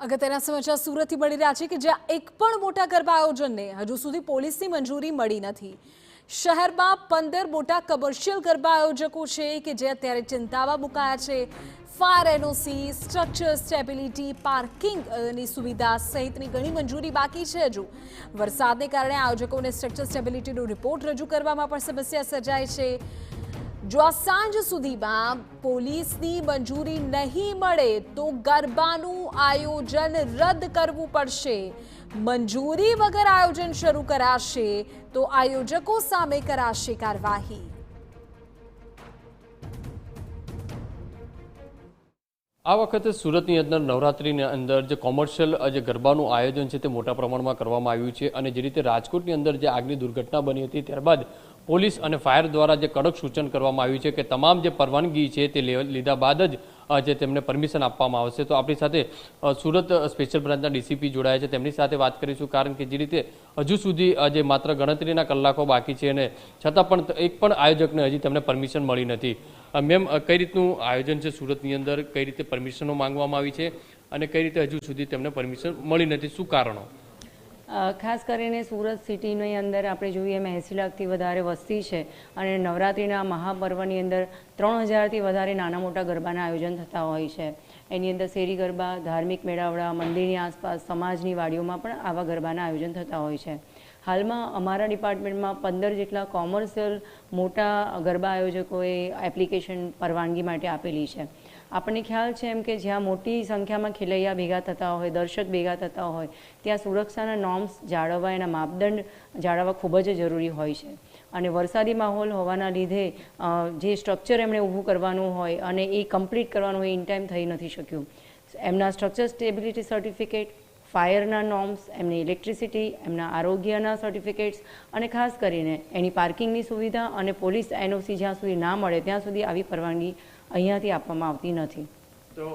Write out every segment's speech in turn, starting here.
અગત્યના સમાચાર સુરતથી મળી રહ્યા છે કે જ્યાં એક પણ મોટા ગરબા આયોજનને હજુ સુધી પોલીસની મંજૂરી મળી નથી। શહેરમાં 15 મોટા કમર્શિયલ ગરબા આયોજકો છે કે જે અત્યારે ચિંતામાં મુકાયા છે। ફાયર એનઓસી, સ્ટ્રક્ચર સ્ટેબિલિટી, પાર્કિંગની સુવિધા સહિતની ઘણી મંજૂરી બાકી છે। હજુ વરસાદને કારણે આયોજકોને સ્ટ્રક્ચર સ્ટેબિલિટીનો રિપોર્ટ રજૂ કરવામાં પણ સમસ્યા સર્જાય છે। જો આ સાંજ સુધીમાં પોલીસની મંજૂરી નહીં મળે તો ગરબાનું આયોજન રદ કરવું પડશે। મંજૂરી વગર આયોજન શરૂ કરાશે તો આયોજકો સામે કરાશે કાર્યવાહી। આ વખતે સુરતની અંદર નવરાત્રીની અંદર જે કોમર્શિયલ જે ગરબાનું આયોજન છે તે મોટા પ્રમાણમાં કરવામાં આવ્યું છે અને જે રીતે રાજકોટની અંદર જે આગની દુર્ઘટના બની હતી ત્યારબાદ પોલીસ અને ફાયર દ્વારા જે કડક સૂચન કરવામાં આવ્યું છે કે તમામ જે પરવાનગી છે તે લીધા બાદ જ જે તેમને પરમિશન આપવામાં આવશે। તો આપણી સાથે સુરત સ્પેશિયલ બ્રાન્ચના ડીસીપી જોડાયા છે, તેમની સાથે વાત કરીશું, કારણ કે જે રીતે હજુ સુધી જે માત્ર ગણતરીના કલાકો બાકી છે અને છતાં પણ એક પણ આયોજકને હજી તેમને પરમિશન મળી નથી। મેમ, કઈ રીતનું આયોજન છે સુરતની અંદર, કઈ રીતે પરમિશનો માંગવામાં આવી છે અને કઈ રીતે હજુ સુધી તેમને પરમિશન મળી નથી, શું કારણો? ખાસ કરીને સુરત સિટીની અંદર આપણે જોઈએ એમ 80 લાખથી વધારે વસ્તી છે અને નવરાત્રિના મહાપર્વની અંદર 3000થી વધારે નાના મોટા ગરબાના આયોજન થતા હોય છે। એની અંદર શેરી ગરબા, ધાર્મિક મેળાવડા, મંદિરની આસપાસ, સમાજની વાડીઓમાં પણ આવા ગરબાના આયોજન થતા હોય છે। હાલમાં અમારા ડિપાર્ટમેન્ટમાં 15 જેટલા કોમર્શિયલ મોટા ગરબા આયોજકોએ એપ્લિકેશન પરવાનગી માટે આપેલી છે। આપણને ખ્યાલ છે એમ કે જ્યાં મોટી સંખ્યામાં ખેલૈયા ભેગા થતા હોય, દર્શક ભેગા થતા હોય, ત્યાં સુરક્ષાના નોર્મ્સ જાળવવા, એના માપદંડ જાળવવા ખૂબ જ જરૂરી હોય છે। અને વરસાદી માહોલ હોવાના લીધે જે સ્ટ્રક્ચર એમણે ઊભું કરવાનું હોય અને એ કમ્પ્લીટ કરવાનું હોય ઇન ટાઈમ થઈ નથી શક્યું। એમના સ્ટ્રક્ચર સ્ટેબિલિટી સર્ટિફિકેટ, ફાયરના નોર્મ્સ, એમની ઇલેક્ટ્રિસિટી, એમના આરોગ્યના સર્ટિફિકેટ્સ અને ખાસ કરીને એની પાર્કિંગની સુવિધા અને પોલીસ એનઓસી જ્યાં સુધી ના મળે ત્યાં સુધી આવી પરવાનગી અહીંયાથી આપવામાં આવતી નથી। તો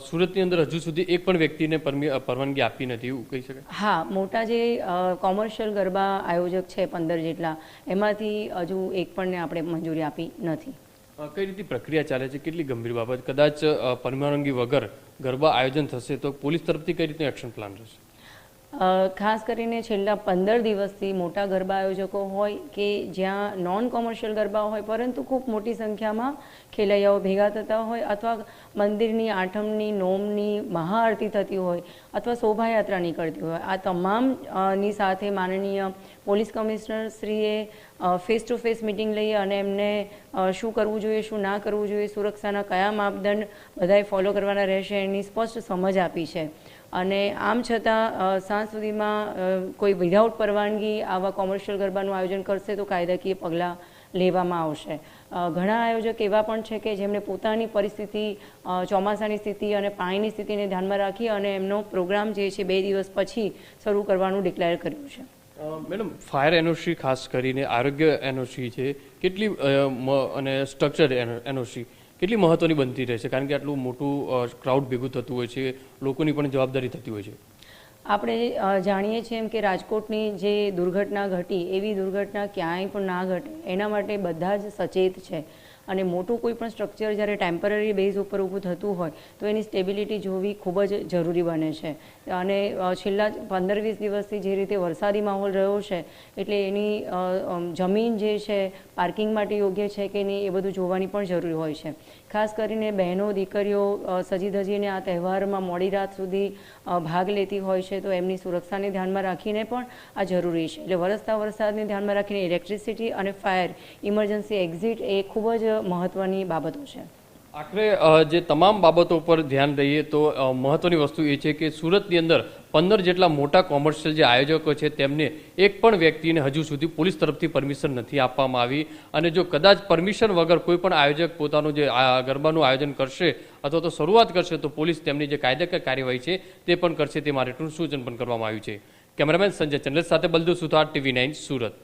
સુરતની અંદર હજુ સુધી એક પણ વ્યક્તિને પરવાનગી આપી નથી, એવું કહી શકાય? હા, મોટા જે કોમર્શિયલ ગરબા આયોજક છે 15 જેટલા, એમાંથી હજુ એક પણને આપણે મંજૂરી આપી નથી। કઈ રીતે પ્રક્રિયા ચાલે છે, કેટલી ગંભીર બાબત? કદાચ પરવાનગી વગર ગરબા આયોજન થશે તો પોલીસ તરફથી કઈ રીતનું એક્શન પ્લાન રહેશે? ખાસ કરીને છેલ્લા 15 દિવસથી મોટા ગરબા આયોજકો હોય કે જ્યાં નોન કોમર્શિયલ ગરબા હોય પરંતુ ખૂબ મોટી સંખ્યામાં ખેલૈયાઓ ભેગા થતા હોય અથવા મંદિરની આઠમની નોમની મહાઆરતી થતી હોય અથવા શોભાયાત્રા નીકળતી હોય, આ તમામની સાથે માનનીય પોલીસ કમિશનર શ્રીએ ફેસ ટુ ફેસ મિટિંગ લઈ અને એમને શું કરવું જોઈએ, શું ના કરવું જોઈએ, સુરક્ષાના કયા માપદંડ બધાએ ફોલો કરવાના રહેશે એની સ્પષ્ટ સમજ આપી છે। અને આમ છતાં સાંજ સુધીમાં કોઈ વિધાઉટ પરવાનગી આવા કોમર્શિયલ ગરબાનું આયોજન કરશે તો કાયદાકીય પગલાં લેવામાં આવશે। ઘણા આયોજક એવા પણ છે કે જેમણે પોતાની પરિસ્થિતિ, ચોમાસાની સ્થિતિ અને પાણીની સ્થિતિને ધ્યાનમાં રાખી અને એમનો પ્રોગ્રામ જે છે 2 દિવસ પછી શરૂ કરવાનું ડિક્લેર કર્યું છે। મેડમ, ફાયર એનઓસી ખાસ કરીને આરોગ્ય એનઓસી છે કેટલી અને સ્ટ્રક્ચર એનઓસી કેટલી મહત્વની બનતી રહેશે, કારણ કે આટલું મોટું ક્રાઉડ ભેગું થતું હોય છે, લોકોની પણ જવાબદારી થતી હોય છે? આપણે જાણીએ છીએ એમ કે રાજકોટની જે દુર્ઘટના ઘટી એવી દુર્ઘટના ક્યાંય પણ ના ઘટે એના માટે બધા જ સચેત છે। અને મોટું કોઈ પણ સ્ટ્રક્ચર જ્યારે ટેમ્પરરી બેઝ ઉપર ઊભું થતું હોય તો એની સ્ટેબિલિટી જોવી ખૂબ જ જરૂરી બને છે। અને છેલ્લા 15-20 દિવસથી જે રીતે વરસાદી માહોલ રહ્યો છે એટલે એની જમીન જે છે પાર્કિંગ માટે યોગ્ય છે કે નહીં એ બધું જોવાની પણ જરૂરી હોય છે। ખાસ કરીને બહેનો, દીકરીઓ સજી ધજીને આ તહેવારમાં મોડી રાત સુધી ભાગ લેતી હોય છે તો એમની સુરક્ષાને ધ્યાનમાં રાખીને પણ આ જરૂરી છે। એટલે વરસતા વરસાદને ધ્યાનમાં રાખીને ઇલેક્ટ્રિસિટી અને ફાયર ઇમરજન્સી એક્ઝિટ એ ખૂબ જ મહત્વની બાબતો છે। આખરે જે તમામ બાબતો પર ધ્યાન દઈએ તો મહત્વની વસ્તુ એ છે કે સુરતની અંદર 15 જેટલા મોટા કોમર્શિયલ જે આયોજકો છે તેમને એક પણ વ્યક્તિને હજુ સુધી પોલીસ તરફથી પરમિશન નથી આપવામાં આવી અને જો કદાચ પરમિશન વગર કોઈ પણ આયોજક પોતાનું જે ગરબાનું આયોજન કરશે અથવા તો શરૂઆત કરશે તો પોલીસ તેમની જે કાયદાકીય કાર્યવાહી છે તે પણ કરશે, તે માટેનું સૂચન પણ કરવામાં આવ્યું છે। કેમેરામેન સંજય ચંદ્ર સાથે બલદુ સુથાર, TV9 સુરત।